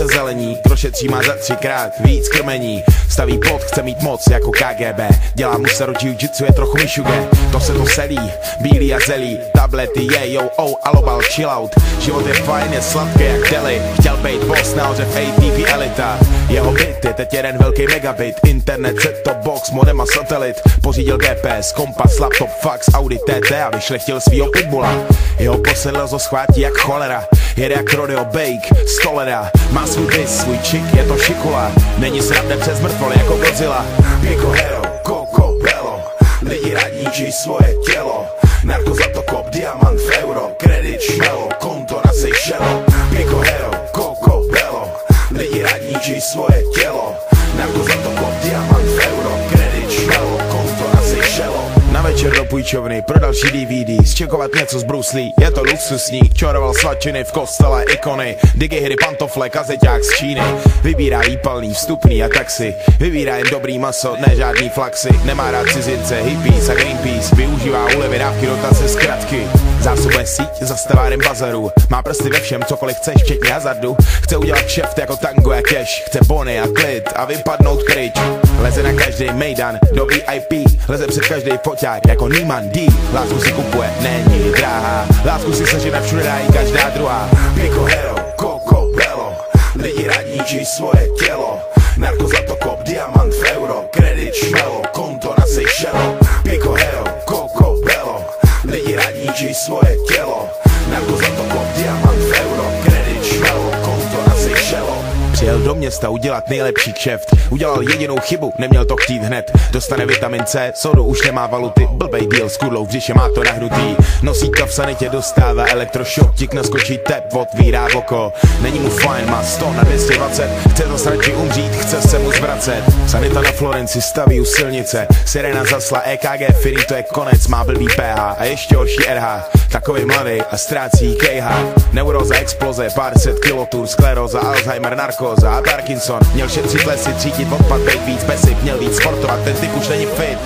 přes zelení, kdo šetří má za 3krát víc krmení. Staví plot, chce mít moc jako KGB, dělá mu se jiu-jitsu, je trochu mišuge. To se to selí, bílý a zelí, tablety je, yo, oh, alobal, chill out. Život je fajn, je sladký jak deli, chtěl bejt boss, nahoře v ATV elita. Jeho byt je teď jeden velký megabit, internet, set-top box, modem a satelit. Pořídil GPS, kompas, laptop, fax, Audi TT a vyšlechtil svýho pitbulla. Jeho posedlost ho schvátí jak cholera, jede jak rodeo bake, stolera. Má svůj bis, svůj čik, je to šikula, není sranda přes mrtvoly jako Godzilla. Jako hero, Coco Bello, lidi radničí svoje tělo. Narko za to kop, diamant v euro, kredit šmelo, konto na Seychelles. Jako hero, Coco Bello, lidi radničí svoje tělo. Narko za to kop, diamant v euro, kredit šmelo, konto na Seychelles. Na večer do půjčovny pro další DVD, zčekovat něco z Bruce Lee, je to luxusník. Čoroval svačiny v kostele, ikony, digihry, pantofle, kazeťák z Číny. Vybírá výpalný, vstupný a taxi, vybírá jen dobrý maso, ne žádný flaxy. Nemá rád cizince, hippies a Greenpeace, využívá úlevy, dávky, dotace, zkratky. Zásobuje síť za stavárem bazaru, má prsty ve všem, cokoliv chceš, včetně hazardu. Chce udělat kšeft jako tango a cash, chce bony a klid a vypadnout pryč. Leze na každý mejdan do VIP, leze před každý foťák jako Neiman D. Lásku si kupuje, není drahá, lásku si sežene všude dá i každá druhá. Jako hero, Coco Bello, lidi radničí svoje tělo. Narko zlatokop, diamant v euro, kredit šmelo, konto na Seychelles. Jako hero, Coco Bello, lidi radničí svoje tělo. Narko zlatokop, diamant v euro, kredit šmelo, konto na Seychelles. Přijel do města udělat nejlepší kšeft, udělal jedinou chybu, neměl to chtít hned. Dostane vitamin C, sodu už nemá valuty, blbej deal s kudlou v břiše, má to nahnutý. Nosí to v sanitě, dostává elektrošok, tik naskočí tep, otvírá oko. Není mu fajn, má 100 na 220, chce zas radši umřít, chce se mu zvracet. Sanita na Florenci staví u silnice, sirena zasla EKG, finito je konec, má blbý PH a ještě horší RH. Takový mladý a ztrácí kejha. Neuroza, exploze, pár set kilotur, skleróza, Alzheimer, narkóza a Parkinson. Měl šetřit lesy, cítit odpad, bejt víc besiv, měl víc sportovat, ten typ už není fit.